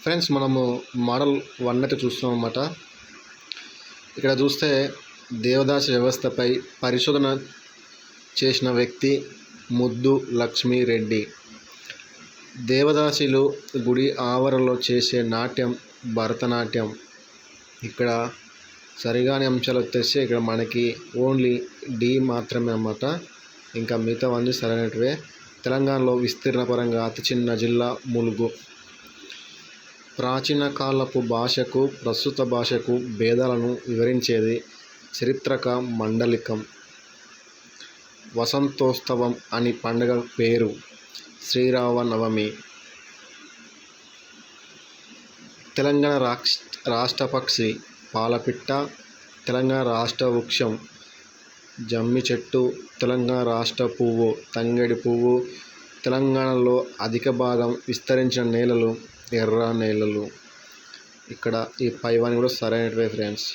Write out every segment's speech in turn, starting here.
Friends, మనము model 1 అయితే చూస్తున్నాం అన్నమాట. ఇక్కడ చూస్తే దేవదాసి వ్యవస్థపై పరిశోధన చేసిన వ్యక్తి ముద్దు లక్ష్మీ రెడ్డి. దేవదాసిలు గుడి ఆవరణలో చేసే నాట్యం భరతనాట్యం. ఇక్కడ సరిగాని అంశాలు వచ్చేసి ఇక్కడ మనకి ఓన్లీ డి మాత్రమే అన్నమాట. ఇంకా మిగతావన్నీ సరైనటివే. తెలంగాణలో విస్తీర్ణ పరంగా అతి చిన్న జిల్లా ములుగు. ప్రాచీన కాలపు భాషకు ప్రస్తుత భాషకు భేదాలను వివరించేది చరిత్రక మండలికం. వసంతోత్సవం అని పండుగ పేరు. శ్రీరామనవమి. తెలంగాణ రాష్ట్ర పక్షి పాలపిట్ట. తెలంగాణ రాష్ట్ర వృక్షం జమ్మి చెట్టు. తెలంగాణ రాష్ట్ర పువ్వు తంగేడి పువ్వు. తెలంగాణలో అధిక భాగం విస్తరించిన నేలలు ఎర్ర నేలలు. ఇక్కడ ఈ పైవన్నీ కూడా సరైనవే ఫ్రెండ్స్.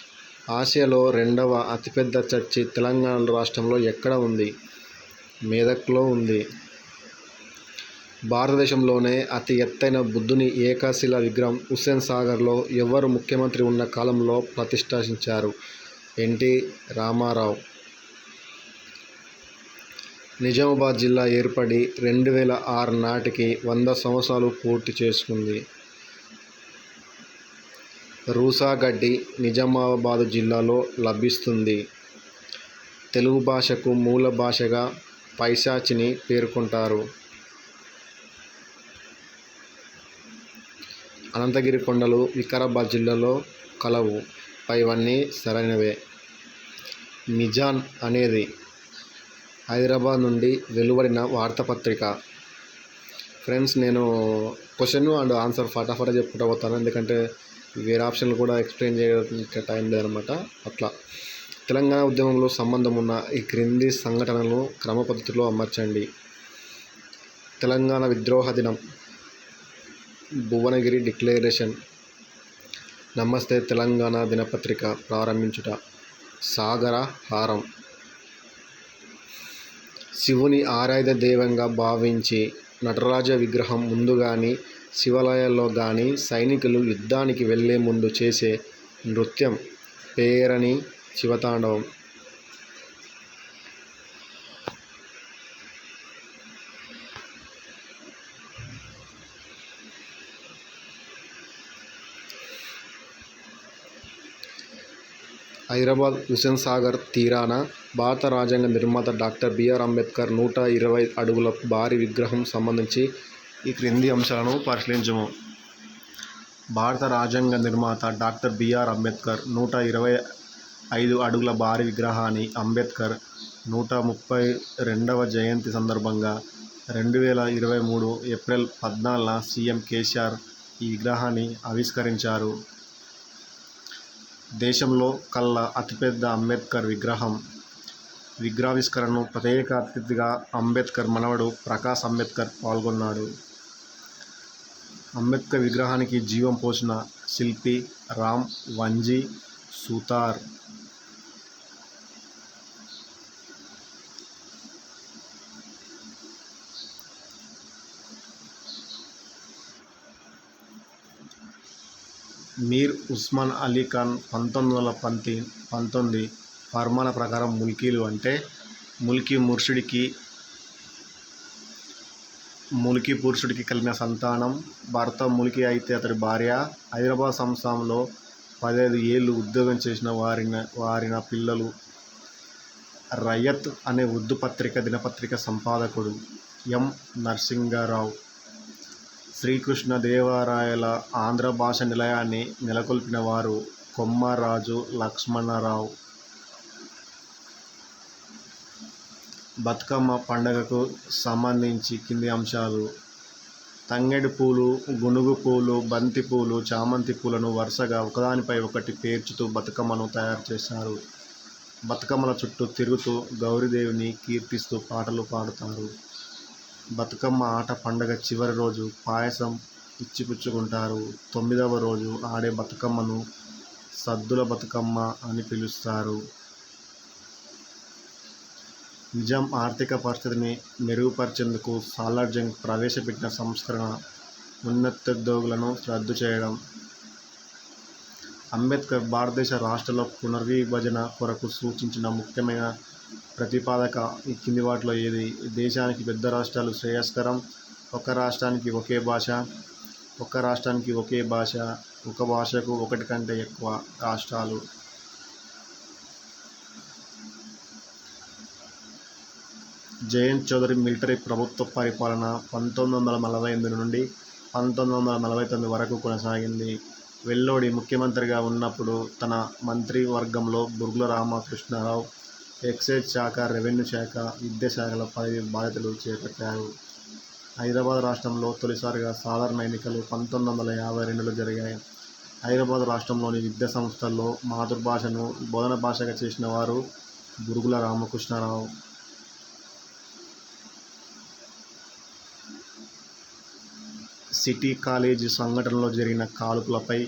ఆసియాలో రెండవ అతిపెద్ద చర్చి తెలంగాణ రాష్ట్రంలో ఎక్కడ ఉంది? మెదక్లో ఉంది. భారతదేశంలోనే అతి ఎత్తైన బుద్ధుని ఏకశిల విగ్రహం హుస్సేన్ సాగర్లో ఎవరు ముఖ్యమంత్రి ఉన్న కాలంలో ప్రతిష్ఠించారు? ఎన్టీ రామారావు. నిజామాబాద్ జిల్లా ఏర్పడి 2006 నాటికి 100 సంవత్సరాలు పూర్తి చేసుకుంది. రూసా గడ్డి నిజామాబాద్ జిల్లాలో లభిస్తుంది. తెలుగు భాషకు మూల భాషగా పైశాచిని పేర్కొంటారు. అనంతగిరి కొండలు వికారాబాద్ జిల్లాలో కలవు. పైవన్నీ సరైనవే. మిజాన్ అనేది హైదరాబాద్ నుండి వెలువడిన వార్తాపత్రిక. ఫ్రెండ్స్, నేను క్వశ్చన్ అండ్ ఆన్సర్ ఫటాఫటా చెప్పుకుంటూ పోతాను, ఎందుకంటే వేరే ఆప్షన్లు కూడా ఎక్స్ప్లెయిన్ చేయడానికి టైం లేదనమాట. అట్లా తెలంగాణ ఉద్యమంలో సంబంధం ఉన్న ఈ క్రింది సంఘటనలను క్రమ పద్ధతిలో అమర్చండి. తెలంగాణ విద్రోహ దినం. భువనగిరి డిక్లరేషన్. నమస్తే తెలంగాణ దినపత్రిక ప్రారంభించుట. సాగర హారం. శివుని ఆరాధ్య దైవంగా భావించి నటరాజ విగ్రహం ముందు కానీ శివాలయాల్లో కానీ సైనికులు యుద్ధానికి వెళ్లే ముందు చేసే నృత్యం పేరణి శివతాండవం. హైదరాబాద్ హుస్సేన్ సాగర్ తీరాన భారత రాజ్యాంగ నిర్మాత డాక్టర్ బిఆర్ అంబేద్కర్ 120 అడుగుల భారీ విగ్రహం సంబంధించి ఈ క్రింది అంశాలను పరిశీలించము. భారత రాజ్యాంగ నిర్మాత డాక్టర్ బిఆర్ అంబేద్కర్ 125 అడుగుల భారీ విగ్రహాన్ని అంబేద్కర్ 132వ జయంతి సందర్భంగా 2023 ఏప్రిల్ 14న సీఎం కేసీఆర్ ఈ విగ్రహాన్ని ఆవిష్కరించారు. దేశంలో కల్లా అతిపెద్ద అంబేద్కర్ విగ్రహావిష్కరణను ప్రత్యేక అతిథిగా అంబేద్కర్ మనవడు ప్రకాష్ అంబేద్కర్ పాల్గొన్నాడు. అంబేద్కర్ విగ్రహానికి జీవం పోసిన శిల్పి రామ్ వంజీ సుతార్. మీర్ ఉస్మాన్ అలీ ఖాన్ 1919 ఫర్మాన ప్రకారం ముల్కీలు అంటే ముల్కీ పురుషుడికి కలిగిన సంతానం. భర్త ముల్కీ అయితే అతడి భార్య. హైదరాబాద్ సంస్థానంలో 15 ఏళ్ళు ఉద్యోగం చేసిన వారిన పిల్లలు. రయత్ అనే ఉర్దూ దినపత్రిక సంపాదకుడు ఎం నరసింగారావు. శ్రీకృష్ణ దేవరాయల ఆంధ్ర భాష నిలయాన్ని నెలకొల్పిన వారు కొమ్మరాజు లక్ష్మణరావు. బతుకమ్మ పండుగకు సంబంధించి కింది అంశాలు. తంగేడు పూలు, గునుగు పూలు, బంతి పూలు, చామంతి పూలను వరుసగా ఒకదానిపై ఒకటి పేర్చుతూ బతుకమ్మను తయారు చేశారు. బతుకమ్మల చుట్టూ తిరుగుతూ గౌరీదేవిని కీర్తిస్తూ పాటలు పాడుతారు. బతుకమ్మ ఆట పండుగ చివరి రోజు పాయసం ఇచ్చిపుచ్చుకుంటారు. 9వ రోజు ఆడే బతుకమ్మను సద్దుల బతుకమ్మ అని పిలుస్తారు. నిజాం ఆర్థిక పరిస్థితిని మెరుగుపరిచేందుకు సాలార్జంగ్ ప్రవేశపెట్టిన సంస్కరణ ఉన్నతోద్యోగులను రద్దు చేయడం. అంబేద్కర్ భారతదేశ రాష్ట్రాల పునర్విభజన కొరకు సూచించిన ముఖ్యమైన ప్రతిపాదక ఈ కింది వాటిలో ఏది? దేశానికి పెద్ద రాష్ట్రాలు శ్రేయస్కరం. ఒక రాష్ట్రానికి ఒకే భాష. ఒక రాష్ట్రానికి ఒకే భాష. ఒక భాషకు ఒకటి కంటే ఎక్కువ రాష్ట్రాలు. జయంత్ చౌదరి మిలిటరీ ప్రభుత్వ పరిపాలన 1948 నుండి 1949 వరకు కొనసాగింది. వెల్లోడి ముఖ్యమంత్రిగా ఉన్నప్పుడు తన మంత్రివర్గంలో బూర్గుల రామకృష్ణారావు ఎక్సైజ్ శాఖ, రెవెన్యూ శాఖ, విద్యాశాఖల పదవి బాధ్యతలు చేపట్టారు. హైదరాబాద్ రాష్ట్రంలో తొలిసారిగా సాధారణ ఎన్నికలు 1952లో జరిగాయి. హైదరాబాద్ రాష్ట్రంలోని విద్యా సంస్థల్లో మాతృభాషను బోధన భాషగా చేసిన వారు బూర్గుల రామకృష్ణారావు. సిటీ కాలేజీ సంఘటనలో జరిగిన కాల్పులపై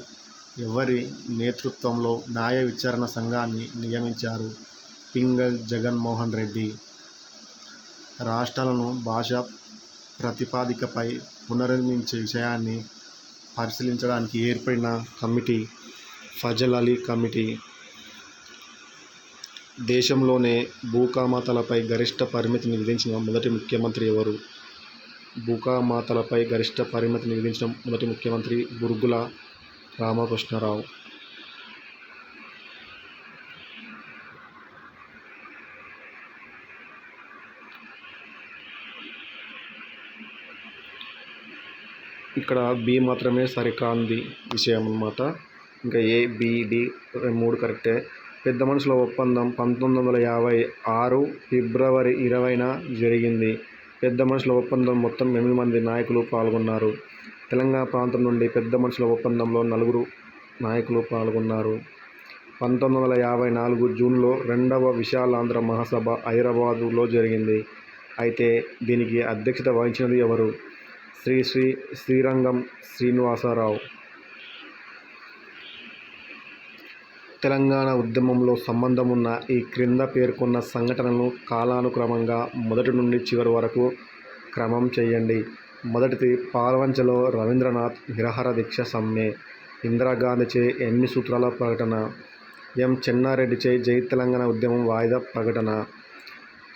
ఎవరి నేతృత్వంలో న్యాయ విచారణ సంఘాన్ని నియమించారు? పింగళి జగన్మోహన్ రెడ్డి. రాష్ట్రాలను భాషా ప్రాతిపదికపై పునర్నిర్మించే విషయాన్ని పరిశీలించడానికి ఏర్పడిన కమిటీ ఫజల్ అలీ కమిటీ. దేశంలోనే భూకమతాలపై గరిష్ఠ పరిమితిని విధించిన మొదటి ముఖ్యమంత్రి ఎవరు? భూకమతాలపై గరిష్ఠ పరిమితిని విధించిన మొదటి ముఖ్యమంత్రి బూర్గుల రామకృష్ణారావు. ఇక్కడ బి మాత్రమే సరికాంది విషయం అన్నమాట. ఇంకా ఏ, బి, డి 3 కరెక్టే. పెద్ద మనుషుల ఒప్పందం 1956 ఫిబ్రవరి 20న జరిగింది. పెద్ద మనుషుల ఒప్పందం మొత్తం 8 మంది నాయకులు పాల్గొన్నారు. తెలంగాణ ప్రాంతం నుండి పెద్ద మనుషుల ఒప్పందంలో 4 నాయకులు పాల్గొన్నారు. 1954 జూన్లో 2వ విశాలాంధ్ర మహాసభ హైదరాబాదులో జరిగింది. అయితే దీనికి అధ్యక్షత వహించినది ఎవరు? శ్రీరంగం శ్రీనివాసరావు. తెలంగాణ ఉద్యమంలో సంబంధమున్న ఈ క్రింద పేర్కొన్న సంఘటనలను కాలానుక్రమంగా మొదటి నుండి చివరి వరకు క్రమం చేయండి. మొదటిది పాల్వంచలో రవీంద్రనాథ్ నిరాహార దీక్ష సమ్మె. ఇందిరాగాంధీచే 8 సూత్రాల ప్రకటన. ఎం. చెన్నారెడ్డిచే జై తెలంగాణ ఉద్యమం వాయిదా ప్రకటన.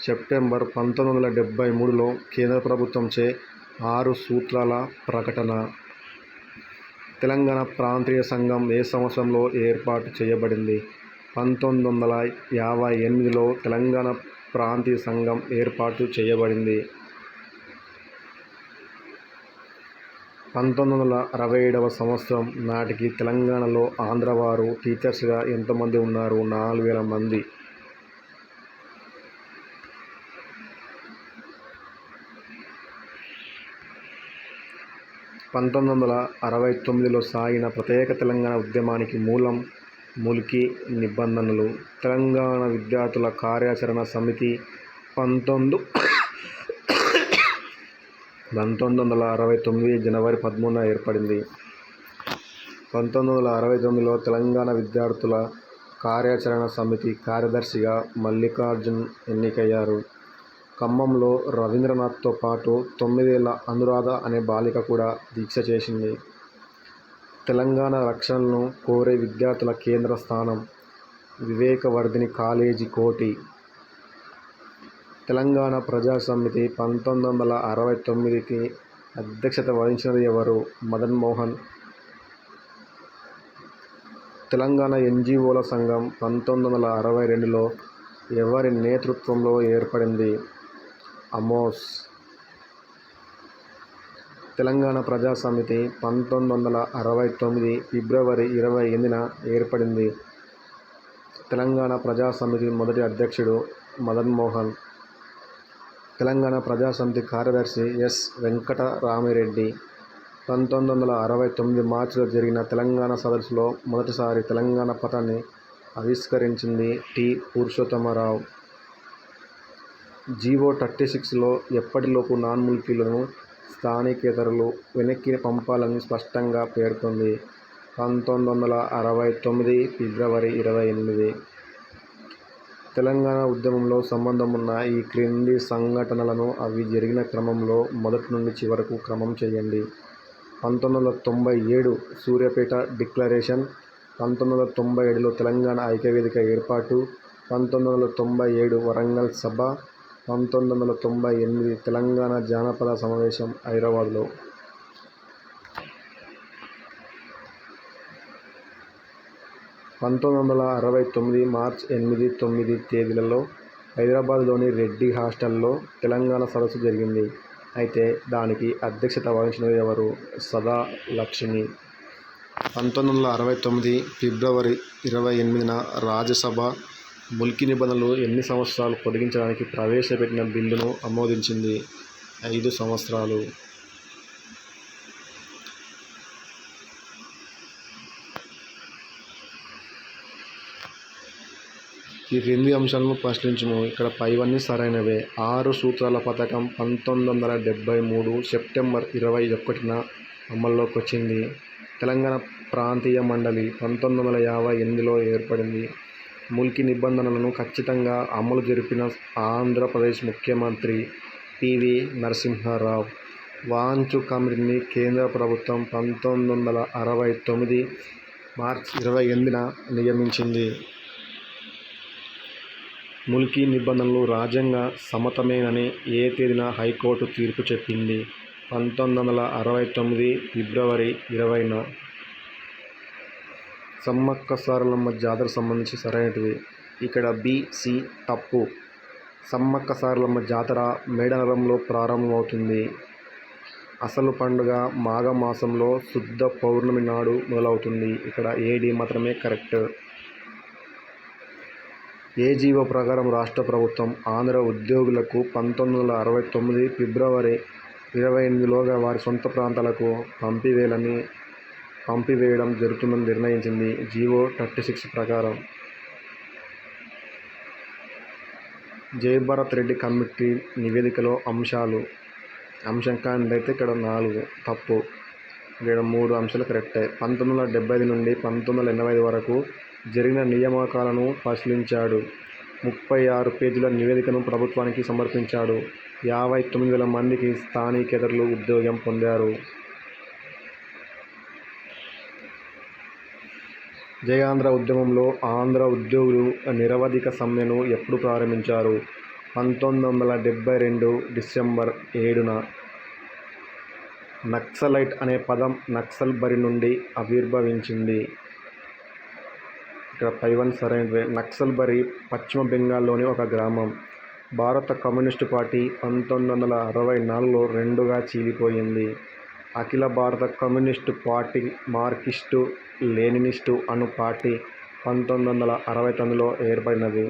సెప్టెంబర్ 1973లో కేంద్ర ప్రభుత్వంచే 6 సూత్రాల ప్రకటన. తెలంగాణ ప్రాంతీయ సంఘం ఏ సంవత్సరంలో ఏర్పాటు చేయబడింది? 1958లో తెలంగాణ ప్రాంతీయ సంఘం ఏర్పాటు చేయబడింది. 1967వ సంవత్సరం నాటికి తెలంగాణలో ఆంధ్రవారు టీచర్స్గా ఎంతమంది ఉన్నారు? 4000 మంది. 1969లో సాగిన ప్రత్యేక తెలంగాణ ఉద్యమానికి మూలం మూలికి నిబంధనలు. తెలంగాణ విద్యార్థుల కార్యాచరణ సమితి 1969 జనవరి 13న ఏర్పడింది. 1969లో తెలంగాణ విద్యార్థుల కార్యాచరణ సమితి కార్యదర్శిగా మల్లికార్జున్ ఎన్నికయ్యారు. ఖమ్మంలో రవీంద్రనాథ్తో పాటు 9 ఏళ్ల అనురాధ అనే బాలిక కూడా దీక్ష చేసింది. తెలంగాణ రక్షణను కోరే విద్యార్థుల కేంద్ర స్థానం వివేకవర్ధిని కాలేజీ కోఠి. తెలంగాణ ప్రజా సమితి 1969కి అధ్యక్షత వహించినది ఎవరు? మదన్ మోహన్. తెలంగాణ ఎన్జీఓల సంఘం 1962లో ఎవరి నేతృత్వంలో ఏర్పడింది? అమోస్. తెలంగాణ ప్రజా సమితి 1969 ఫిబ్రవరి 28న ఏర్పడింది. తెలంగాణ ప్రజా సమితి మొదటి అధ్యక్షుడు మదన్ మోహన్. తెలంగాణ ప్రజా సమితి కార్యదర్శి ఎస్. వెంకటరామిరెడ్డి. 1969 మార్చిలో జరిగిన తెలంగాణ సదస్సులో మొదటిసారి తెలంగాణ పతాన్ని ఆవిష్కరించింది టి. పురుషోత్తమరావు. జీవో 36లో ఎప్పటిలోపు నాన్-ముల్కీలను స్థానికేతరులు వెనక్కి పంపాలని స్పష్టంగా పేర్కొంది. 1969 ఫిబ్రవరి 28. తెలంగాణ ఉద్యమంలో సంబంధమున్న ఈ క్రింది సంఘటనలను అవి జరిగిన క్రమంలో మొదటి నుండి చివరకు క్రమం చేయండి. 1997 సూర్యాపేట డిక్లరేషన్, 1997లో తెలంగాణ ఐక్యవేదిక ఏర్పాటు, 1997 వరంగల్ సభ, 1998 తెలంగాణ జానపద సమావేశం హైదరాబాద్లో. 1969 మార్చి 8, 9 తేదీలలో హైదరాబాద్లోని రెడ్డి హాస్టల్లో తెలంగాణ సదస్సు జరిగింది. అయితే దానికి అధ్యక్షత వహించినది ఎవరు? సదా లక్ష్మి. 1969 ఫిబ్రవరి 28న రాజ్యసభ ముల్కీ నిబంధనలు ఎన్ని సంవత్సరాలు పొడిగించడానికి ప్రవేశపెట్టిన బిల్లును ఆమోదించింది? 5 సంవత్సరాలు. ఈ క్రింది అంశాలను పరిశీలించుము. ఇక్కడ పైవన్నీ సరైనవే. 6 సూత్రాల పథకం 1973 సెప్టెంబర్ 21న అమల్లోకి వచ్చింది. తెలంగాణ ప్రాంతీయ మండలి 1958లో ఏర్పడింది. ముల్కీ నిబంధనలను ఖచ్చితంగా అమలు జరిపిన ఆంధ్రప్రదేశ్ ముఖ్యమంత్రి పివి నరసింహారావు. వాంచు కమిటీని కేంద్ర ప్రభుత్వం 1969 మార్చి 28న నియమించింది. ముల్కీ నిబంధనలు రాజ్యాంగ సమ్మతమేనని ఏ తేదీన హైకోర్టు తీర్పు చెప్పింది? 1969 ఫిబ్రవరి 20న. సమ్మక్క సారలమ్మ జాతర సంబంధించి సరైనటివి. ఇక్కడ బి, సి తప్పు. సమ్మక్క సారలమ్మ జాతర మేడారంలో ప్రారంభమవుతుంది. అసలు పండుగ మాఘమాసంలో శుద్ధ పౌర్ణమి నాడు మొదలవుతుంది. ఇక్కడ ఏడి మాత్రమే కరెక్ట్. ఏ జీవో ప్రకారం రాష్ట్ర ప్రభుత్వం ఆంధ్ర ఉద్యోగులకు 1969 ఫిబ్రవరి 28లోగా వారి సొంత ప్రాంతాలకు పంపివేయడం జరుగుతుందని నిర్ణయించింది? జీవో 36 ప్రకారం. జయభరత్ రెడ్డి కమిటీ నివేదికలో అంశం కానిదైతే ఇక్కడ 4 తప్పు. ఇక్కడ 3 అంశాలు కరెక్టే. 1975 నుండి 1985 వరకు జరిగిన నియామకాలను పరిశీలించాడు. 36 పేజీల నివేదికను ప్రభుత్వానికి సమర్పించాడు. 59,000 మందికి స్థానికేతరులు ఉద్యోగం పొందారు. జయాంధ్ర ఉద్యమంలో ఆంధ్ర ఉద్యోగులు నిరవధిక సమ్మెను ఎప్పుడు ప్రారంభించారు? 1972 డిసెంబర్ 7న. నక్సలైట్ అనే పదం నక్సల్ బరి నుండి ఆవిర్భవించింది. ఇక్కడ పైవన్నీ సరైనవే. నక్సల్ బరి పశ్చిమ బెంగాల్లోని ఒక గ్రామం. భారత కమ్యూనిస్టు పార్టీ 1964లో 2గా చీలిపోయింది. అఖిల భారత కమ్యూనిస్టు పార్టీ మార్క్సిస్టు లెనినిస్టు అను పార్టీ 1969లో ఏర్పడినది.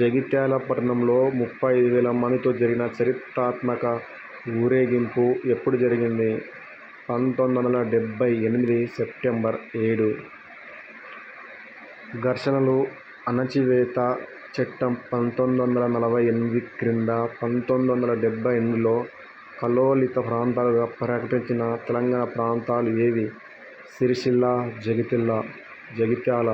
జగిత్యాల పట్టణంలో 35,000 మందితో జరిగిన చరిత్రాత్మక ఊరేగింపు ఎప్పుడు జరిగింది? 1978 సెప్టెంబర్ 7. ఘర్షణలు అణచివేత చట్టం 1948 క్రింద 1978లో కలోలిత ప్రాంతాలుగా ప్రకటించిన తెలంగాణ ప్రాంతాలు ఏవి? సిరిసిల్ల, జగిత్యాల.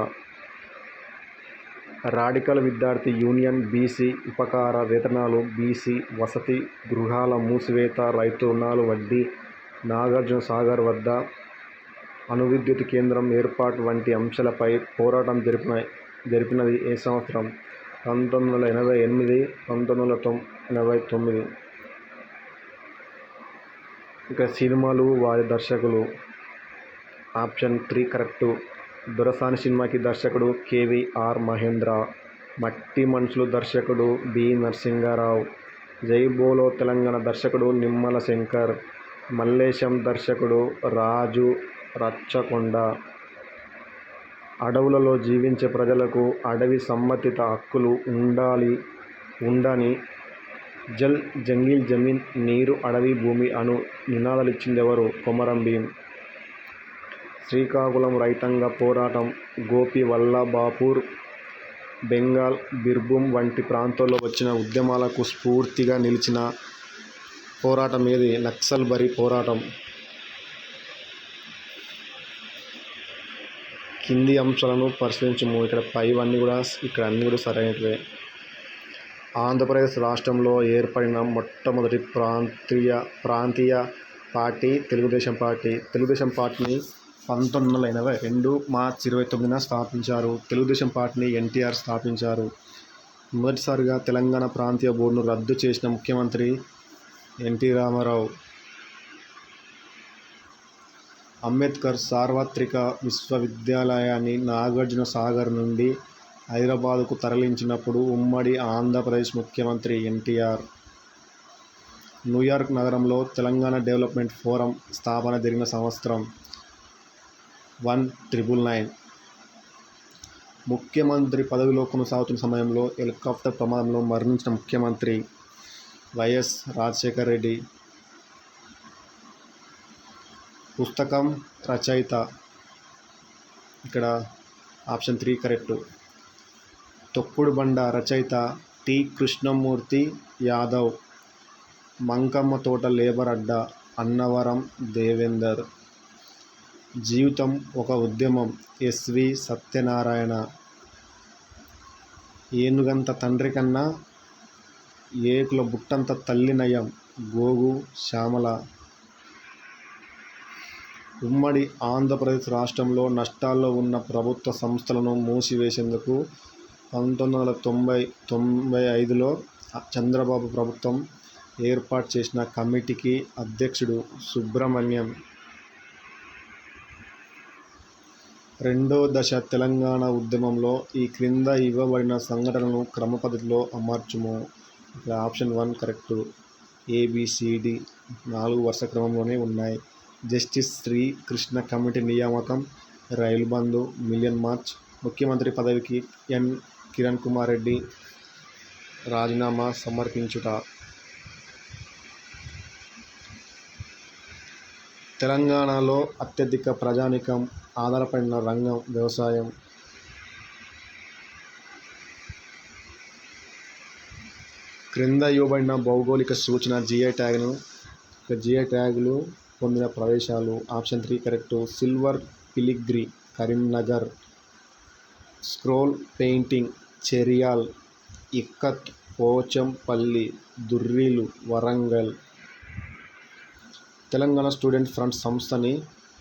రాడికల్ విద్యార్థి యూనియన్, బీసీ ఉపకార వేతనాలు, బీసీ వసతి గృహాల మూసివేత, రైతు రుణాలు వడ్డీ, నాగార్జున సాగర్ వద్ద అణువిద్యుత్ కేంద్రం ఏర్పాటు వంటి అంశాలపై పోరాటం జరిపినది ఏ సంవత్సరం? 1988, 1989. ఇక సినిమాలు, వారి దర్శకులు. Option 3 correct. దొరసాని సినిమాకి దర్శకుడు కె.వి.ఆర్. మహేంద్ర. మట్టి మనుషులు దర్శకుడు బి. నరసింహారావు. జై బోలో తెలంగాణ దర్శకుడు నిమ్మల శంకర్. మల్లేశం దర్శకుడు రాజు రచ్చకొండ. అడవులలో జీవించే ప్రజలకు అటవీ సంబంధిత హక్కులు ఉండని జల్, జంగిల్, జమీన్, నీరు, అడవి, భూమి అను నినాదాలిచ్చిందెవరు? కొమరం భీం. శ్రీకాకుళం రైతాంగ పోరాటం, గోపి వల్లభాపూర్, బెంగాల్, బీర్భూమ్ వంటి ప్రాంతాల్లో వచ్చిన ఉద్యమాలకు స్ఫూర్తిగా నిలిచిన పోరాటం ఏది? నక్సల్ బరి పోరాటం. కింది అంశాలను పరిశీలించుము. ఇక్కడ అన్నీ కూడా సరైనవే. ఆంధ్రప్రదేశ్ రాష్ట్రంలో ఏర్పడిన మొట్టమొదటి ప్రాంతీయ పార్టీ తెలుగుదేశం పార్టీని 1982 మార్చి 29న స్థాపించారు. తెలుగుదేశం పార్టీని ఎన్టీఆర్ స్థాపించారు. మొదటిసారిగా తెలంగాణ ప్రాంతీయ బోర్డును రద్దు చేసిన ముఖ్యమంత్రి ఎన్టీ రామారావు. అంబేద్కర్ సార్వత్రిక విశ్వవిద్యాలయాన్ని నాగార్జున సాగర్ నుండి హైదరాబాదుకు తరలించినప్పుడు ఉమ్మడి ఆంధ్రప్రదేశ్ ముఖ్యమంత్రి ఎన్టీఆర్. న్యూయార్క్ నగరంలో తెలంగాణ డెవలప్మెంట్ ఫోరం స్థాపన జరిగిన సంవత్సరం 1999. ముఖ్యమంత్రి పదవిలో కొనసాగుతున్న సమయంలో హెలికాప్టర్ ప్రమాదంలో మరణించిన ముఖ్యమంత్రి వైఎస్ రాజశేఖర రెడ్డి. పుస్తకం రచయిత ఇక్కడ ఆప్షన్ 3 కరెక్ట్. తొక్కుడు బండ రచయిత టి కృష్ణమూర్తి యాదవ్. మంకమ్మ తోట లేబర్ అడ్డా అన్నవరం దేవేందర్. జీవితం ఒక ఉద్యమం ఎస్వి సత్యనారాయణ. ఏనుగంత తండ్రి కన్నా ఏకుల బుట్టంత తల్లి నయం గోగు శ్యామల. ఉమ్మడి ఆంధ్రప్రదేశ్ రాష్ట్రంలో నష్టాల్లో ఉన్న ప్రభుత్వ సంస్థలను మూసివేసేందుకు 1995లో చంద్రబాబు ప్రభుత్వం ఏర్పాటు చేసిన కమిటీకి అధ్యక్షుడు సుబ్రహ్మణ్యం. రెండో దశ తెలంగాణ ఉద్యమంలో ఈ క్రింద ఇవ్వబడిన సంఘటనలను క్రమపద్ధతిలో అమర్చుము. ఇక్కడ ఆప్షన్ 1 కరెక్టు. ABCD 4 వరుస క్రమంలోనే ఉన్నాయి. జస్టిస్ శ్రీ కృష్ణ కమిటీ నియామకం, రైలు బంధు, మిలియన్ మార్చ్, ముఖ్యమంత్రి పదవికి ఎన్ కిరణ్ కుమార్ రెడ్డి రాజీనామా సమర్పించుట. తెలంగాణలో అత్యధిక ప్రజానీకం ఆధారపడిన రంగం వ్యవసాయం. క్రింద ఇవ్వబడిన భౌగోళిక సూచన GI ట్యాగులు పొందిన ప్రదేశాలు. Option 3 correct. Silver filigree Karimnagar. Scroll painting Cheriyal. Ikat Pochampally. దుర్రీలు వరంగల్. తెలంగాణ స్టూడెంట్ ఫ్రంట్ సంస్థని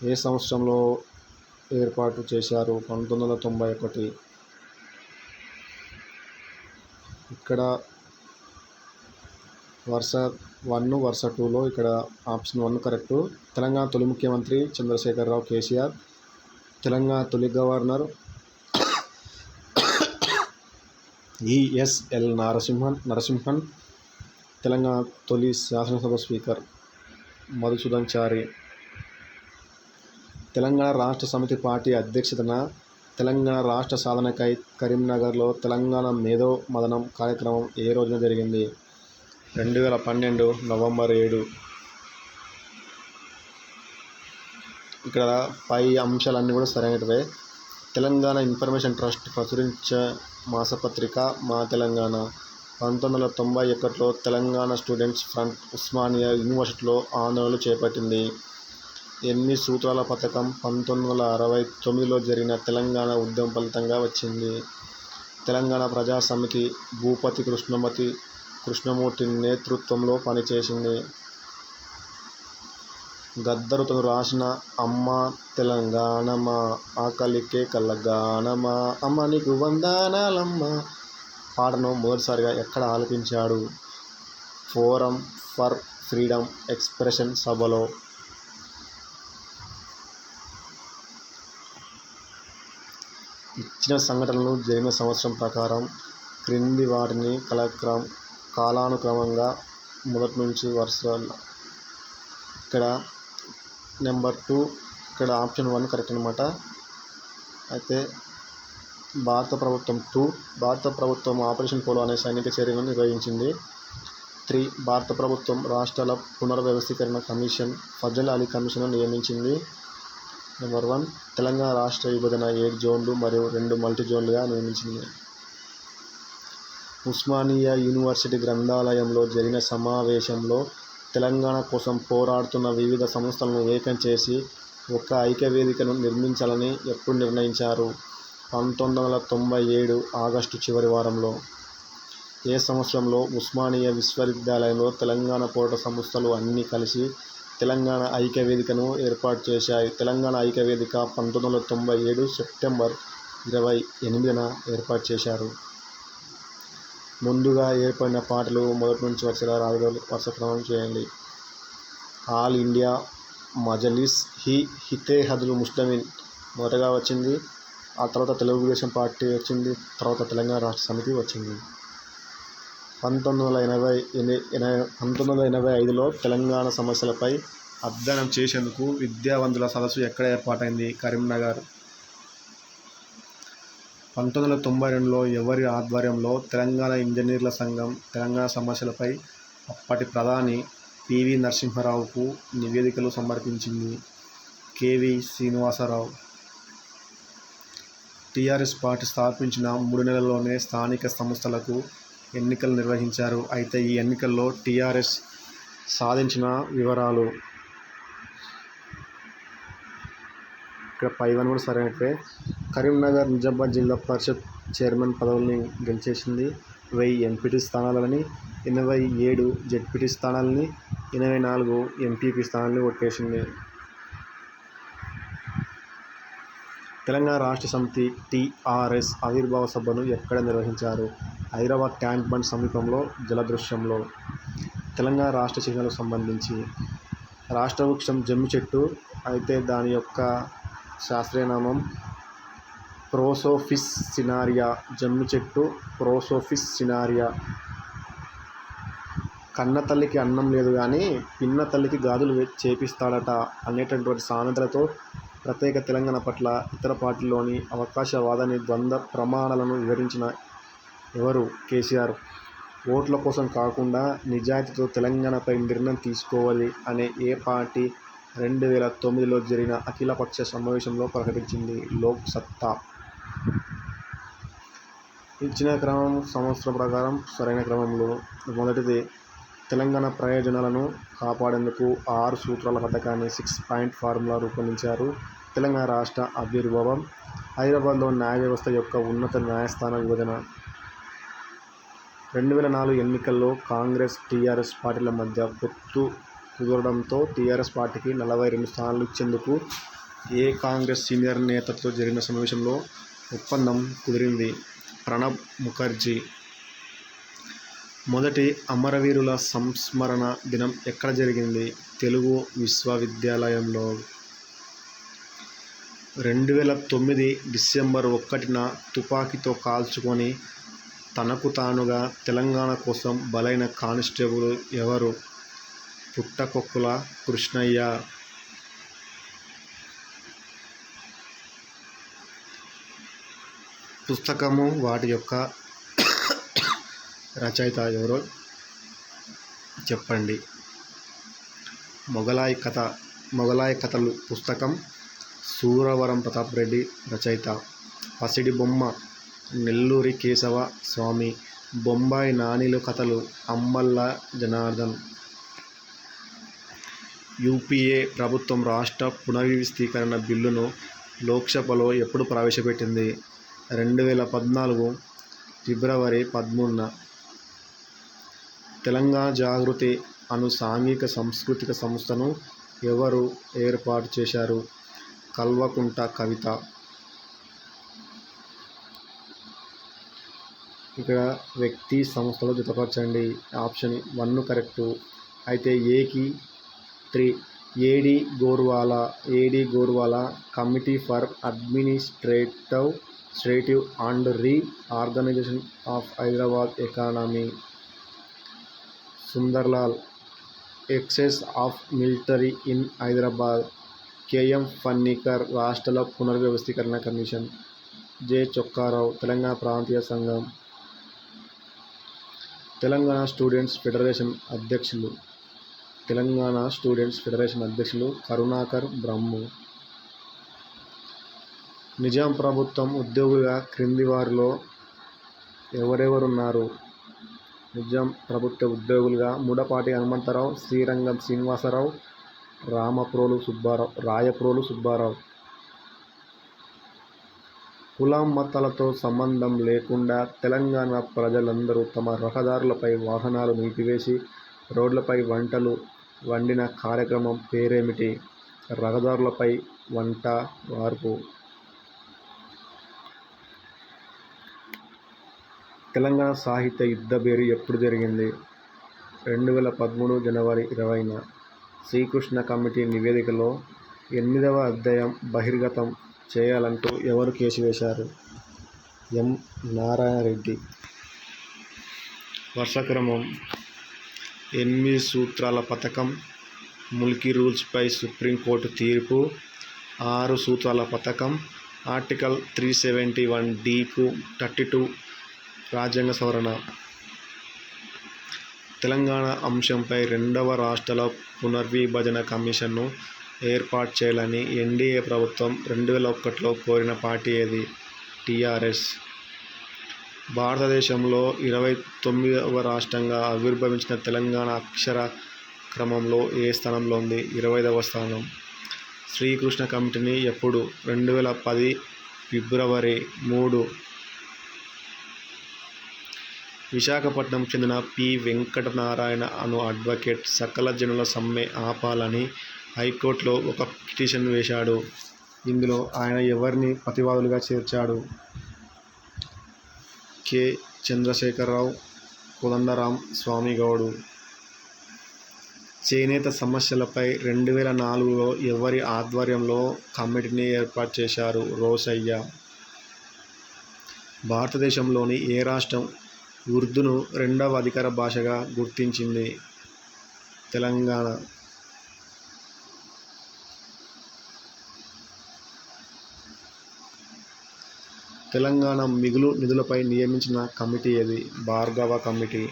ఏ సంవత్సరంలో ఏర్పాటు చేశారు? 1991. ఇక్కడ వరుస 1 వరుస 2లో ఇక్కడ ఆప్షన్ 1 కరెక్టు. తెలంగాణ తొలి ముఖ్యమంత్రి చంద్రశేఖరరావు కేసీఆర్. తెలంగాణ తొలి గవర్నర్ ESL నరసింహన్. తెలంగాణ తొలి శాసనసభ స్పీకర్ మధుసూదన్ చారి. తెలంగాణ రాష్ట్ర సమితి పార్టీ అధ్యక్షతన తెలంగాణ రాష్ట్ర సాధనకై కరీంనగర్లో తెలంగాణ మేధో మథనం కార్యక్రమం ఏ రోజున జరిగింది? 2012 నవంబర్ 7. ఇక్కడ పై అంశాలన్నీ కూడా సరైనవే. తెలంగాణ ఇన్ఫర్మేషన్ ట్రస్ట్ ప్రచురించే మాసపత్రిక మా తెలంగాణ. 1991లో తెలంగాణ స్టూడెంట్స్ ఫ్రంట్ ఉస్మానియా యూనివర్సిటీలో ఆందోళనలు చేపట్టింది. 8 సూత్రాల పథకం 1969లో జరిగిన తెలంగాణ ఉద్యమం ఫలితంగా వచ్చింది. తెలంగాణ ప్రజా సమితి భూపతి కృష్ణమూర్తి నేతృత్వంలో పనిచేసింది. గద్దరు తను రాసిన అమ్మా తెలంగాణమా ఆకలికే కలగానమా అమ్మ నీకు వందనాలమ్మ పాటను మొదటిసారిగా ఎక్కడ ఆలపించాడు? ఫోరం ఫర్ ఫ్రీడమ్ ఎక్స్ప్రెషన్ సభలో. ఇచ్చిన సంఘటనలు జరిగిన సంవత్సరం ప్రకారం క్రింది వాటిని కాలానుక్రమంగా మొదటి నుంచి వరుసలో. ఇక్కడ నెంబర్ 2 ఇక్కడ ఆప్షన్ 1 కరెక్ట్ అనమాట. అయితే భారత ప్రభుత్వం ఆపరేషన్ పోలో అనే సైనిక చర్యలను నిర్వహించింది. 3 భారత ప్రభుత్వం రాష్ట్రాల పునర్వ్యవస్థీకరణ కమిషన్ ఫజల్ అలీ కమిషన్ను నియమించింది. నెంబర్ 1 తెలంగాణ రాష్ట్ర విభజన 7 జోన్లు మరియు 2 మల్టీ జోన్లుగా నియమించింది. ఉస్మానియా యూనివర్సిటీ గ్రంథాలయంలో జరిగిన సమావేశంలో తెలంగాణ కోసం పోరాడుతున్న వివిధ సంస్థలను ఏకం చేసి ఒక ఐక్యవేదికను నిర్మించాలని ఎప్పుడు నిర్ణయించారు? 1997 ఆగస్టు చివరి వారంలో. ఏ సంవత్సరంలో ఉస్మానియా విశ్వవిద్యాలయంలో తెలంగాణ పోరాట సంస్థలు అన్నీ కలిసి తెలంగాణ ఐక్య వేదికను ఏర్పాటు చేశాయి. తెలంగాణ ఐక్య వేదిక 1997 సెప్టెంబర్ 28న ఏర్పాటు చేశారు. ముందుగా ఏర్పడిన పార్టీలు మొదటి నుంచి వచ్చేలా వరుసక్రమం చేయండి. ఆల్ ఇండియా మజలిస్ ఇత్తెహాదుల్ ముస్లిమీన్ మొదటగా వచ్చింది. ఆ తర్వాత తెలుగుదేశం పార్టీ వచ్చింది. తర్వాత తెలంగాణ రాష్ట్ర సమితి వచ్చింది. 1985లో తెలంగాణ సమస్యలపై అధ్యయనం చేసేందుకు విద్యావంతుల సదస్సు ఎక్కడ ఏర్పాటైంది? కరీంనగర్. 1992లో ఎవరి ఆధ్వర్యంలో తెలంగాణ ఇంజనీర్ల సంఘం తెలంగాణ సమస్యలపై అప్పటి ప్రధాని పివి నరసింహారావుకు నివేదికలు సమర్పించింది? కెవి శ్రీనివాసరావు. టీఆర్ఎస్ పార్టీ స్థాపించిన 3 నెలల్లోనే స్థానిక సంస్థలకు ఎన్నికలు నిర్వహించారు. అయితే ఈ ఎన్నికల్లో టీఆర్ఎస్ సాధించిన వివరాలు. ఇక్కడ పైవన్ కూడా సరైనట్లే. కరీంనగర్ నిజామాబాద్ జిల్లా పరిషత్ చైర్మన్ పదవుల్ని గెలిచేసింది. 1000 ఎంపీటీ స్థానాలని, 87 జెడ్పీటీ స్థానాలని, 84 ఎంపీపీ స్థానాలని కొట్టేసింది. తెలంగాణ రాష్ట్ర సమితి టీఆర్ఎస్ ఆవిర్భావ సభను ఎక్కడ నిర్వహించారు? హైదరాబాద్ ట్యాంక్ బండ్ సమీపంలో జలదృశ్యంలో. తెలంగాణ రాష్ట్ర చిహ్నాలకు సంబంధించి రాష్ట్ర వృక్షం జమ్మి చెట్టు. అయితే దాని యొక్క శాస్త్రీయ నామం ప్రోసోఫిస్ సినారియా. జమ్మి చెట్టు ప్రోసోఫిస్ సినారియా. కన్న తల్లికి అన్నం లేదు కానీ పిన్న తల్లికి గాజులు చేపిస్తాడట అనేటటువంటి సామెతలతో ప్రత్యేక తెలంగాణ పట్ల ఇతర పార్టీల్లోని అవకాశవాదాన్ని, ద్వంద్వ ప్రమాణాలను వివరించిన ఎవరు? కేసీఆర్. ఓట్ల కోసం కాకుండా నిజాయితీతో తెలంగాణపై నిర్ణయం తీసుకోవాలి అనే ఏ పార్టీ 2009లో జరిగిన అఖిలపక్ష సమావేశంలో ప్రకటించింది? లోక్ సత్తా. ఇచ్చిన క్రమం సంవత్సరం ప్రకారం సరైన క్రమంలో. మొదటిది, తెలంగాణ ప్రయోజనాలను కాపాడేందుకు 6 సూత్రాల పథకాన్ని 6 పాయింట్ ఫార్ములా రూపొందించారు. తెలంగాణ రాష్ట్ర ఆవిర్భావం. హైదరాబాద్లో న్యాయ వ్యవస్థ యొక్క ఉన్నత న్యాయస్థాన విభజన. 2004 ఎన్నికల్లో కాంగ్రెస్ టీఆర్ఎస్ పార్టీల మధ్య పొత్తు కుదరడంతో టీఆర్ఎస్ పార్టీకి 42 స్థానాలు ఇచ్చేందుకు ఏ కాంగ్రెస్ సీనియర్ నేతతో జరిగిన సమావేశంలో ఒప్పందం కుదిరింది? ప్రణబ్ ముఖర్జీ. మొదటి అమరవీరుల సంస్మరణ దినం ఎక్కడ జరిగింది? తెలుగు విశ్వవిద్యాలయంలో. 2009 డిసెంబర్ 1న తుపాకీతో కాల్చుకొని తనకు తానుగా తెలంగాణ కోసం బలైన కానిస్టేబుల్ ఎవరు? పుట్టకొక్కుల కృష్ణయ్య. పుస్తకము, వాటి యొక్క రచయిత ఎవరో చెప్పండి. మొగలాయి కథలు పుస్తకం సూరవరం ప్రతాప్ రెడ్డి రచయిత. పసిడి బొమ్మ నెల్లూరి కేశవ స్వామి. బొంబాయి నానీలు కథలు అంబళ్ళ జనార్దన్. యూపీఏ ప్రభుత్వం రాష్ట్ర పునర్వ్యవస్థీకరణ బిల్లును లోక్సభలో ఎప్పుడు ప్రవేశపెట్టింది? 2014 ఫిబ్రవరి 13న. తెలంగాణ జాగృతి అను సాంఘిక సాంస్కృతిక సంస్థను ఎవరు ఏర్పాటు చేశారు? కల్వకుంట్ల కవిత. ఇక్కడ వ్యక్తి, సంస్థలో జతపరచండి. Option 1 correct. అయితే ఏకి 3 A D Gorwala committee for administrative and reorganisation of Hyderabad economy. Sundarlal excess of military in Hyderabad. K M Panikkar రాష్ట్రాల పునర్వ్యవస్థీకరణ కమిషన్. జె చొక్కారావు తెలంగాణ ప్రాంతీయ సంఘం. తెలంగాణ స్టూడెంట్స్ ఫెడరేషన్ అధ్యక్షులు కరుణాకర్ బ్రహ్ము. నిజాం ప్రభుత్వం ఉద్యోగులుగా క్రింది వారిలో ఎవరెవరున్నారు? నిజాం ప్రభుత్వ ఉద్యోగులుగా ముడపాటి హనుమంతరావు, శ్రీరంగం శ్రీనివాసరావు, రాయప్రోలు సుబ్బారావు. కులం మతాలతో సంబంధం లేకుండా తెలంగాణ ప్రజలందరూ తమ రహదారులపై వాహనాలు నిలిపివేసి రోడ్లపై వంటలు వండిన కార్యక్రమం పేరేమిటి? రహదారులపై వంట వార్పు. తెలంగాణ సాహిత్య యుద్ధభేరి ఎప్పుడు జరిగింది? 2013 జనవరి 20న. శ్రీకృష్ణ కమిటీ నివేదికలో 8వ అధ్యాయం బహిర్గతం చేయాలంటూ ఎవరు కేసు వేశారు? ఎం. నారాయణరెడ్డి. వరుసక్రమం: 8 సూత్రాల పథకం, ముల్కీ రూల్స్పై సుప్రీంకోర్టు తీర్పు, 6 సూత్రాల పథకం, ఆర్టికల్ 371(d)కు 32 రాజ్యాంగ సవరణ. తెలంగాణ అంశంపై 2వ రాష్ట్రాల పునర్విభజన కమిషన్ను ఏర్పాటు చేయాలని ఎన్డీఏ ప్రభుత్వం 2001లో కోరిన పార్టీ ఏది? టీఆర్ఎస్. భారతదేశంలో 29వ రాష్ట్రంగా ఆవిర్భవించిన తెలంగాణ అక్షర క్రమంలో ఏ స్థానంలో ఉంది? 25వ స్థానం. శ్రీకృష్ణ కమిటీని ఎప్పుడు? 2010 ఫిబ్రవరి 3. విశాఖపట్నం చెందిన పి. వెంకటనారాయణ అను అడ్వకేట్ సకల జనుల సమ్మె ఆపాలని హైకోర్టులో ఒక పిటిషన్ వేశాడు. ఇందులో ఆయన ఎవరిని ప్రతివాదులుగా చేర్చాడు? కె. చంద్రశేఖరరావు, కోదండరాం స్వామిగౌడ్. చేనేత సమస్యలపై 2004లో ఎవరి ఆధ్వర్యంలో కమిటీని ఏర్పాటు చేశారు? రోశయ్య. భారతదేశంలోని ఏ రాష్ట్రం ఉర్దూను 2వ అధికార భాషగా గుర్తించింది? తెలంగాణ. తెలంగాణ మిగులు నిధులపై నియమించిన కమిటీ ఏది? భార్గవ కమిటీ.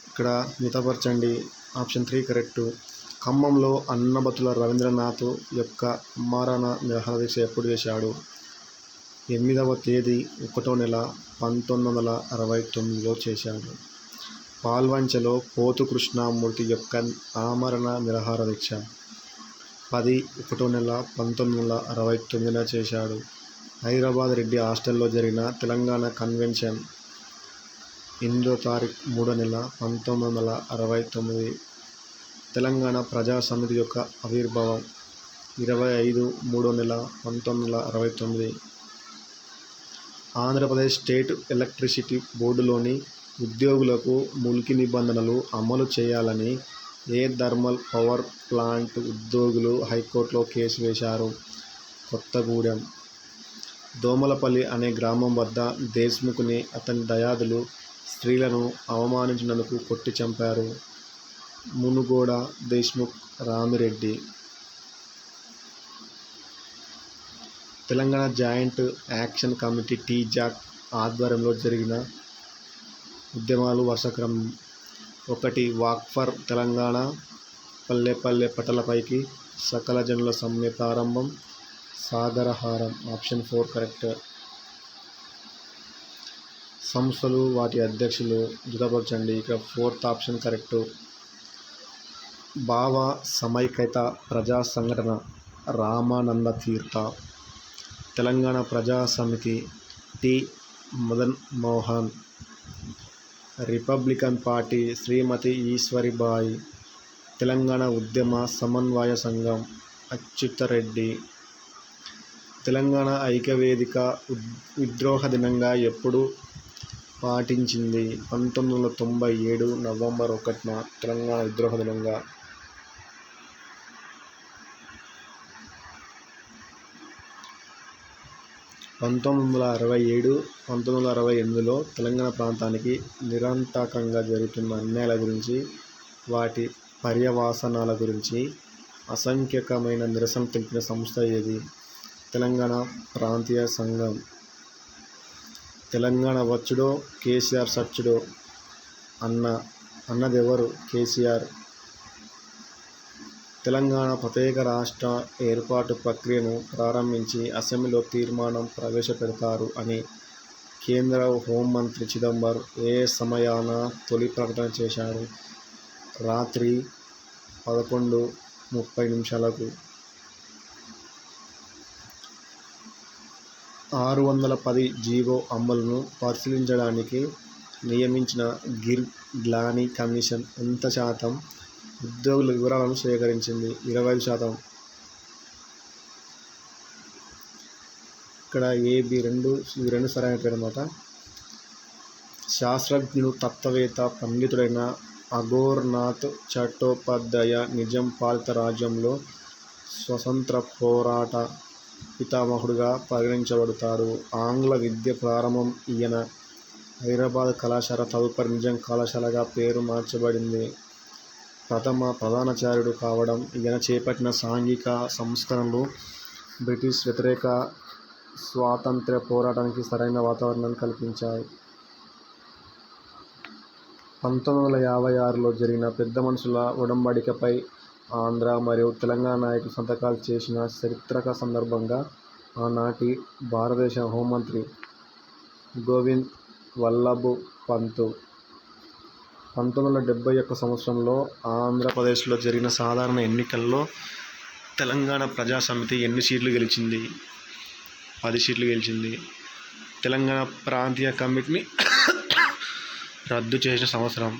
ఇక్కడ మితపరచండి. Option 3 correct. ఖమ్మంలో అన్నబతుల రవీంద్రనాథ్ యొక్క ఆమరణ నిరాహార దీక్ష ఎప్పుడు చేశాడు? 8వ తేదీ 1వ నెల 1969లో చేశాడు. పాల్వంచలో పోతు కృష్ణమూర్తి యొక్క ఆమరణ నిరాహార దీక్ష 10/1వ నెల 1969న చేశాడు. హైదరాబాద్ రెడ్డి హాస్టల్లో జరిగిన తెలంగాణ కన్వెన్షన్ 8వ తారీఖు 3వ నెల 1969. తెలంగాణ ప్రజా సమితి యొక్క ఆవిర్భావం 25/3వ నెల 1969. ఆంధ్రప్రదేశ్ స్టేట్ ఎలక్ట్రిసిటీ బోర్డులోని ఉద్యోగులకు ముల్కీ నిబంధనలు అమలు చేయాలని ఏ థర్మల్ పవర్ ప్లాంట్ ఉద్యోగులు హైకోర్టులో కేసు వేశారు? కొత్తగూడెం. దోమలపల్లి అనే గ్రామం వద్ద దేశ్ముఖ్ని అతని దాయాదులు స్త్రీలను అవమానించినందుకు కొట్టి చంపారు. Munugoda Deshmukh Ramireddy. Telangana joint action committee T JAC ఆధ్వర్యంలో జరిగిన ఉద్యమాలు వరుసక్రమం: 1. వాక్ ఫర్ తెలంగాణ, పల్లె పటలపైకి సకల జనుల సమ్మె ప్రారంభం, సాగరహారం. Option 4 correct. సంస్థలు వాటి అధ్యక్షులు జతపరచండి. ఇక్కడ 4th ఆప్షన్ కరెక్టు. భావ సమైక్యత ప్రజా సంఘటన రామానంద తీర్థ. Telangana Praja Samithi T. Madan Mohan. Republican party Shrimati Eshwaribai. Telangana ఉద్యమ సమన్వయ సంఘం అచ్యుతరెడ్డి. తెలంగాణ ఐక్యవేదిక విద్రోహ దినంగా ఎప్పుడు పాటించింది? 1997 నవంబర్ 1న తెలంగాణ విద్రోహ దినంగా. (1967, 1968లో తెలంగాణ ప్రాంతానికి నిరాంతకంగా జరుగుతున్న అన్యాయాల గురించి, వాటి పర్యవసానాల గురించి అసంఖ్యాకమైన నిరసన తెలిపిన సంస్థ ఏది? తెలంగాణ ప్రాంతీయ సంఘం. తెలంగాణ వచ్చుడో కేసీఆర్ సచ్చుడో అన్నదెవరు? కేసీఆర్. తెలంగాణ ప్రత్యేక రాష్ట్ర ఏర్పాటు ప్రక్రియను ప్రారంభించి అసెంబ్లీలో తీర్మానం ప్రవేశపెడతారు అని కేంద్ర హోంమంత్రి చిదంబరం ఏ సమయాన తొలి ప్రకటన చేశారు? రాత్రి 11:30. 610 జీవో అమలును పరిశీలించడానికి నియమించిన గిర్ గ్లానీ కమిషన్ ఎంత శాతం ఉద్యోగుల వివరాలను సేకరించింది? 25%. ఇక్కడ AB రెండు సరైనటువంటి. శాస్త్రజ్ఞుడు, తత్వవేత్త, పండితుడైన అఘోర్నాథ్ చట్టోపాధ్యాయ నిజాం పాలిత రాజ్యంలో స్వతంత్ర పోరాట పితామహుడుగా పరిగణించబడతాడు. ఆంగ్ల విద్య ప్రారంభం ఈయన. హైదరాబాద్ కళాశాల తదుపరి నిజాం కళాశాలగా పేరు మార్చబడింది. ప్రధానాచార్యుడు కావడం. ఈయన చేపట్టిన సాంఘిక సంస్కరణలు బ్రిటిష్ వ్యతిరేక స్వాతంత్ర్య పోరాటానికి సరైన వాతావరణాన్ని కల్పించాయి. 1956లో జరిగిన పెద్ద మనుషుల ఒడంబడికపై ఆంధ్ర మరియు తెలంగాణ నాయకులు సంతకాలు చేసిన చారిత్రక సందర్భంగా ఆనాటి భారతదేశ హోంమంత్రి గోవింద్ వల్లభ్ పంత్ 1971 సంవత్సరంలో ఆంధ్రప్రదేశ్లో జరిగిన సాధారణ ఎన్నికల్లో తెలంగాణ ప్రజా సమితి ఎన్ని సీట్లు గెలిచింది? 10 సీట్లు గెలిచింది. తెలంగాణ ప్రాంతీయ కమిటీని రద్దు చేసిన సంవత్సరం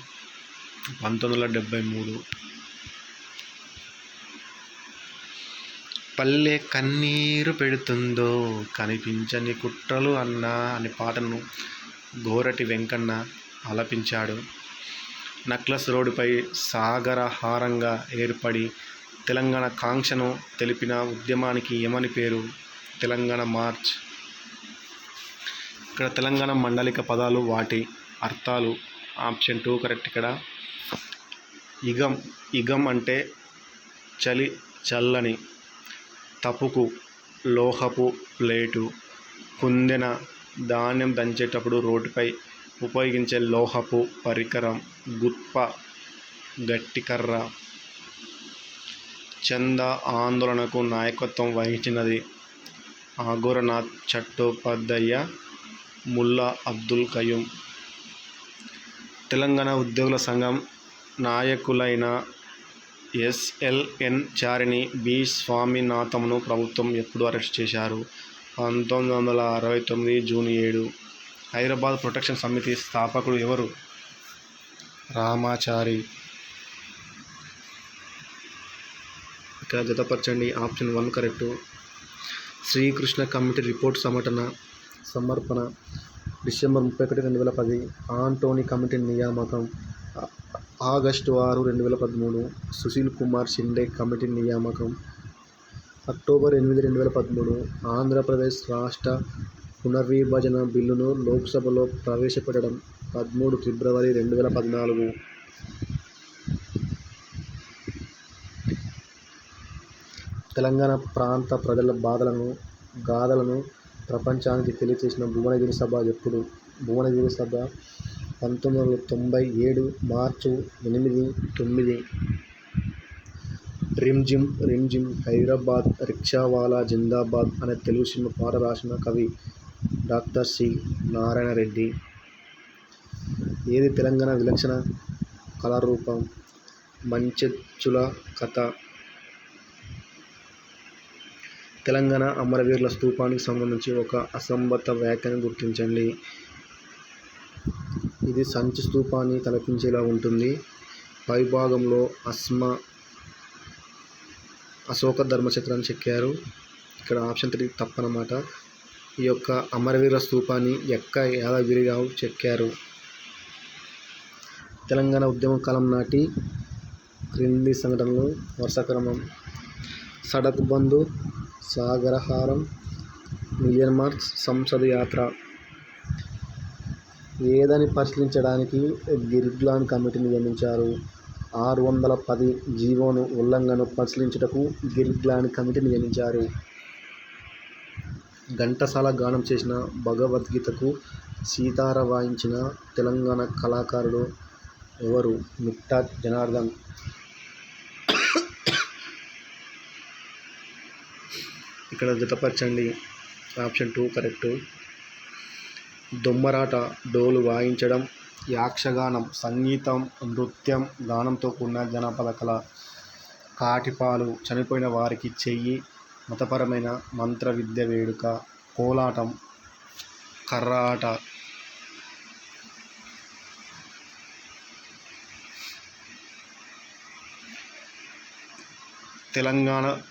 1973. పల్లె కన్నీరు పెడుతుందో కనిపించని కుట్రలు అన్నా అనే పాటను గోరటి వెంకన్న ఆలపించాడు. నక్లెస్ రోడ్డుపై సాగరహారంగా ఏర్పడి తెలంగాణ కాంక్షను తెలిపిన ఉద్యమానికి ఏమని పేరు? తెలంగాణ మార్చ్. ఇక్కడ తెలంగాణ మండలిక పదాలు, వాటి అర్థాలు. Option 2 correct. ఇక్కడ ఇగం అంటే చలి, చల్లని. తపుకు లోహపు ప్లేటు. కుందెన ధాన్యం దంచేటప్పుడు రోడ్డుపై ఉపయోగించే లోహపు పరికరం. గుత్ప గట్టి కర్ర. చంద ఆందోళనకు నాయకత్వం వహించినది అఘోరనాథ్ చట్టోపాధ్యాయ, ముల్లా అబ్దుల్ కయూం. తెలంగాణ ఉద్యోగుల సంఘం నాయకులైన SLN చారిని B స్వామినాథన్ను ప్రభుత్వం ఎప్పుడు అరెస్ట్ చేశారు? 1969 జూన్ 7. హైదరాబాద్ ప్రొటెక్షన్ సమితి స్థాపకుడు ఎవరు? రామాచారి. ఇక జతపరచండి. Option 1 correct. Srikrishna committee report సమర్పణ డిసెంబర్ 31, 2010. ఆంటోనీ కమిటీ నియామకం ఆగస్టు 6, 2013. సుశీల్ కుమార్ షిండే కమిటీ నియామకం అక్టోబర్ 8, 2013. ఆంధ్రప్రదేశ్ రాష్ట్ర పునర్విభజన బిల్లును లోక్సభలో ప్రవేశపెట్టడం 13 ఫిబ్రవరి 2014. తెలంగాణ ప్రాంత ప్రజల గాథలను ప్రపంచానికి తెలియచేసిన భువనగిరి సభ ఎప్పుడు? భువనగిరి సభ 1997 మార్చి 8, 9. రిమ్జిమ్ హైదరాబాద్ రిక్షావాలా జిందాబాద్ అనే తెలుగు సినిమా పాట రాసిన కవి డాక్టర్ సి. నారాయణ రెడ్డి. ఏది తెలంగాణ విలక్షణ కళారూపం? మంచెచ్చుల కథ. తెలంగాణ అమరవీరుల స్తూపానికి సంబంధించి ఒక అసంబద్ధ వ్యాఖ్యను గుర్తించండి. ఇది సంచి స్తూపాన్ని తలపించేలా ఉంటుంది. పైభాగంలో అశోక ధర్మచక్రాన్ని చెక్కారు. ఇక్కడ ఆప్షన్ 3 తప్పనమాట. ఈ యొక్క అమరవీరుల స్తూపాన్ని యాదగిరిరావు చెక్కారు. తెలంగాణ ఉద్యమ కాలం నాటి క్రింది సంఘటనలు వరుసక్రమం: సడక్ బంద్, సాగరహారం, మిలియన్ మార్చ్, సంసద్ యాత్ర. ఏదని పరిశీలించడానికి గిర్గ్లానీ కమిటీని నియమించారు? 610 జీవోను ఉల్లంఘనను పరిశీలించుటకు గిర్గ్లానీ కమిటీని నియమించారు. ఘంటసాల గానం చేసిన భగవద్గీతకు సీతార వాయించిన తెలంగాణ కళాకారుడు ఎవరు? మిట్టా జనార్దన్. ఇక్కడ జతపరచండి. Option 2 correct. దొమ్మరాట డోలు వాయించడం, యక్షగానం సంగీతం, నృత్యం, గానంతో కూడిన జానపద కళ. కాటిపాలు చనిపోయిన వారికి చెయ్యి, మతపరమైన మంత్ర విద్య వేడుక. కోలాటం, కర్ర ఆట,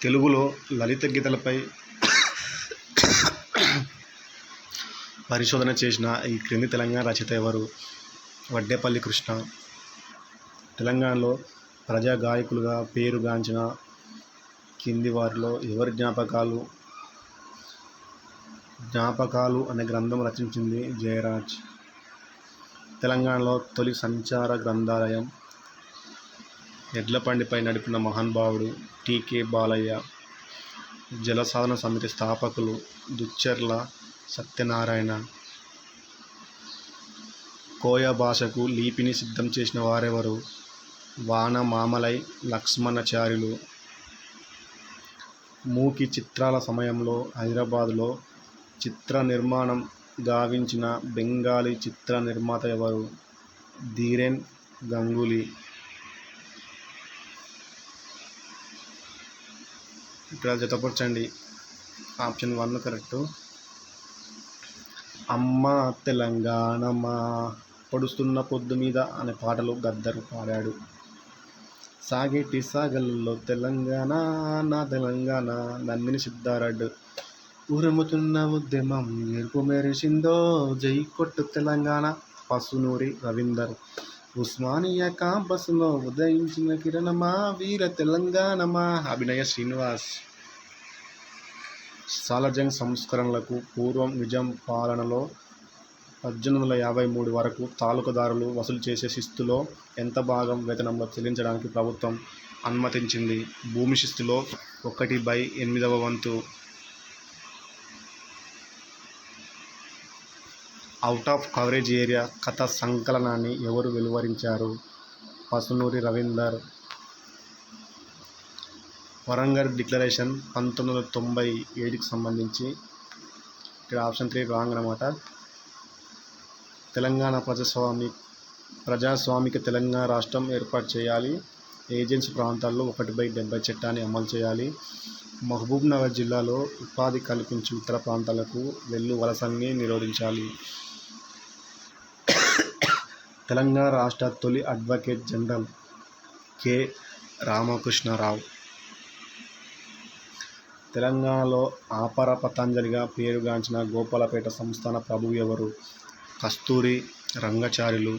తెలుగులో లలిత గీతాలపై పరిశోధన చేసిన ఈ క్రింది తెలంగాణ రచయిత ఎవరు? వడ్డేపల్లి కృష్ణ. తెలంగాణలో ప్రజా గాయకులుగా పేరుగాంచిన కింది వారిలో ఎవరి జ్ఞాపకాలు అనే గ్రంథం రచించింది జయరాజ్. తెలంగాణలో తొలి సంచార గ్రంథాలయం ఎడ్లబండిపై నడిపిన మహానుభావుడు టి.కె. బాలయ్య. జలసాధన సమితి స్థాపకులు దుచ్చెర్ల సత్యనారాయణ. కోయ భాషకు లిపిని సిద్ధం చేసిన వారెవరు? వానమామలై లక్ష్మణాచార్యులు. మూకీ చిత్రాల సమయంలో హైదరాబాద్లో చిత్ర నిర్మాణం గావించిన బెంగాలీ చిత్ర నిర్మాత ఎవరు? ధీరేన్ గంగూలీ. ఇక్కడ జతపరచండి. Option 1 correct. అమ్మ తెలంగాణమా పొడుస్తున్న పొద్దు మీద అనే పాటలు గద్దర్ పాడాడు. సాగేటి సాగల్లో తెలంగాణ నా తెలంగాణ నందిని సిద్ధారెడ్డి. ఉరుముతున్న ఉద్యమం ఎరుపు మెరిసిందో జై కొట్టు తెలంగాణ పసునూరి రవీందర్. ఉస్మానియా క్యాంపస్లో ఉదయించిన కిరణమా వీర తెలంగాణమా అభినయ శ్రీనివాస్. సాలార్జంగ్ సంస్కరణలకు పూర్వం నిజాం పాలనలో 1853 వరకు తాలూకాదారులు వసూలు చేసే శిస్తులో ఎంత భాగం వేతనంలో చెల్లించడానికి ప్రభుత్వం అనుమతించింది? భూమి శిస్తులో 1/8వ వంతు. అవుట్ ఆఫ్ కవరేజ్ ఏరియా కథ సంకలనాన్ని ఎవరు వెలువరించారు? పసునూరి రవీందర్. వరంగల్ డిక్లరేషన్ 1997కి సంబంధించి. ఇక్కడ ఆప్షన్ 3 రాంగ్ అన్నమాట. తెలంగాణ ప్రజాస్వామిక తెలంగాణ రాష్ట్రం ఏర్పాటు చేయాలి. ఏజెన్సీ ప్రాంతాల్లో 1/70 చట్టాన్ని అమలు చేయాలి. మహబూబ్ నగర్ జిల్లాలో ఉపాధి కల్పించి ఇతర ప్రాంతాలకు వెళ్ళు వలసల్ని నిరోధించాలి. తెలంగాణ రాష్ట్ర తొలి అడ్వకేట్ జనరల్ కె. రామకృష్ణరావు. తెలంగాణలో ఆపర పతంజలిగా పేరుగాంచిన గోపాలపేట సంస్థాన ప్రభువు ఎవరు? కస్తూరి రంగాచార్యులు.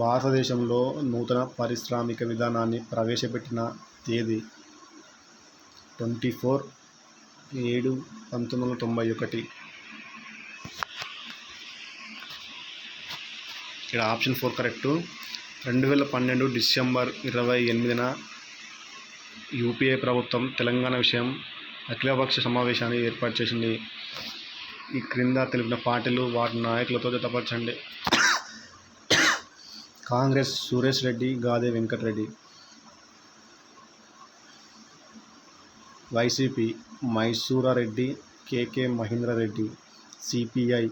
భారతదేశంలో నూతన పారిశ్రామిక విధానాన్ని ప్రవేశపెట్టిన తేదీ 24/7/1991. ఇక్కడ ఆప్షన్ 4 కరెక్టు. 2012 డిసెంబర్ 28న యూపీఏ ప్రభుత్వం తెలంగాణ విషయం అఖిలపక్ష సమావేశాన్ని ఏర్పాటు చేసింది. ఈ క్రింద తెలిపిన పార్టీలు వాటి నాయకులతో జతపరచండి. Congress Suresh Reddy, Gade Venkatareddy. YCP Mysurareddy, K. Mahendrareddy. CPI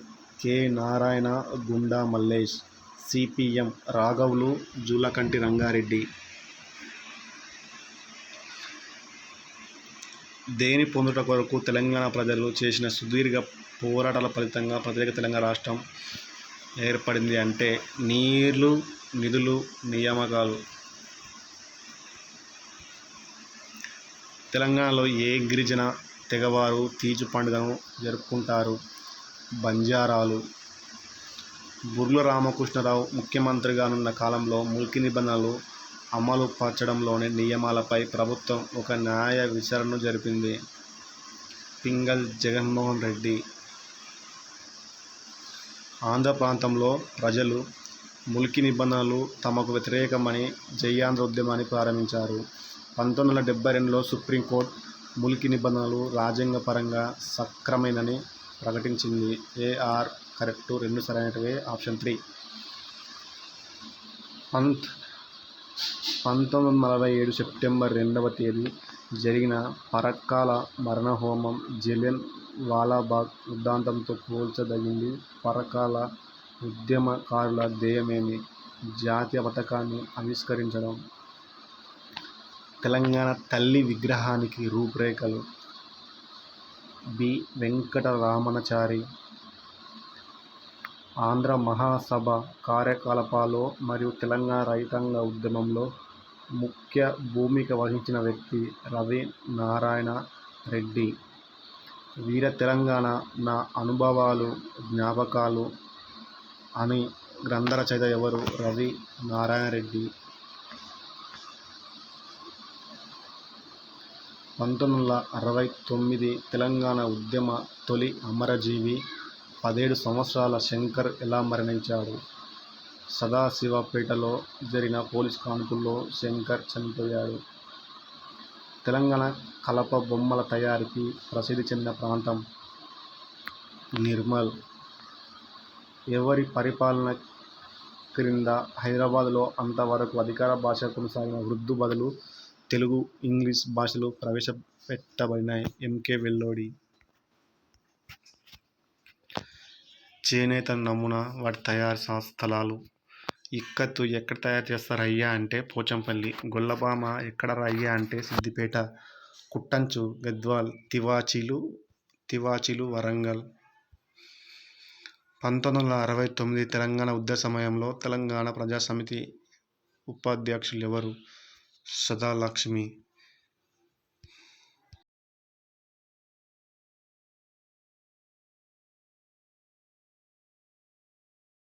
K. Narayana, Gunda Mallesh. CPM రాఘవులు, జూలకంటి రంగారెడ్డి. దేని పొందుట కొరకు తెలంగాణ ప్రజలు చేసిన సుదీర్ఘ పోరాటాల ఫలితంగా ప్రత్యేక తెలంగాణ రాష్ట్రం ఏర్పడింది అంటే నీళ్లు, నిధులు, నియామకాలు. తెలంగాణలో ఏ గిరిజన తెగవారు తీజు పండుగను జరుపుకుంటారు? బంజారాలు. బుర్ల రామకృష్ణరావు ముఖ్యమంత్రిగా ఉన్న కాలంలో ముల్కీ నిబంధనలు అమలు పరచడంలోని నియమాలపై ప్రభుత్వం ఒక న్యాయ విచారణను జరిపింది. పింగళ్ జగన్మోహన్ రెడ్డి. ఆంధ్ర ప్రాంతంలో ప్రజలు ముల్కీ నిబంధనలు తమకు వ్యతిరేకమని జయాంధ్ర ఉద్యమాన్ని ప్రారంభించారు. 1972లో సుప్రీంకోర్టు ముల్కీ నిబంధనలు రాజ్యాంగపరంగా సక్రమమైనని ప్రకటించింది. ఏఆర్ కరెక్టు. 2 సరైనటివే. ఆప్షన్ 3. 1947 సెప్టెంబర్ 2వ తేదీ జరిగిన పరక్కాల మరణహోమం జలియన్ వాలాబాగ్ ఉదంతంతో పోల్చదగింది. పరకాల ఉద్యమకారుల ధ్యేయమేమి? జాతీయ పతాకాన్ని ఆవిష్కరించడం. తెలంగాణ తల్లి విగ్రహానికి రూపురేఖలు. బి. వెంకటరమణాచారి. ఆంధ్ర మహాసభ కార్యకలాపాల్లో మరియు తెలంగాణ రైతాంగ ఉద్యమంలో ముఖ్య భూమిక వహించిన వ్యక్తి రవి నారాయణ రెడ్డి. వీర తెలంగాణ నా అనుభవాలు జ్ఞాపకాలు అని గ్రంథ రచయిత ఎవరు? రవి నారాయణ రెడ్డి. 1969 తెలంగాణ ఉద్యమ తొలి అమరజీవి. 17 సంవత్సరాల శంకర్ ఎలా మరణించాడు? సదాశివపేటలో జరిగిన పోలీసు కాల్పుల్లో శంకర్ చనిపోయాడు. తెలంగాణ కలప బొమ్మల తయారీకి ప్రసిద్ధి చెందిన ప్రాంతం నిర్మల్. ఎవరి పరిపాలన క్రింద హైదరాబాద్లో అంతవరకు అధికార భాషగా కొనసాగిన ఉర్దూ బదులు తెలుగు, ఇంగ్లీష్ భాషలు ప్రవేశపెట్టబడినాయి? ఎం.కె. వెల్లోడి. చేనేత నమూనా, వాటి తయారీ స్థలాలు. ఇక్కత్తు ఎక్కడ తయారు చేస్తారయ్యా అంటే పోచంపల్లి. గొల్లభామ ఎక్కడరా అయ్యా అంటే సిద్దిపేట. కుట్టంచు గద్వాల్. తివాచీలు వరంగల్. 1969 తెలంగాణ ఉద్యమ సమయంలో తెలంగాణ ప్రజాసమితి ఉపాధ్యక్షులు ఎవరు? సదాలక్ష్మి.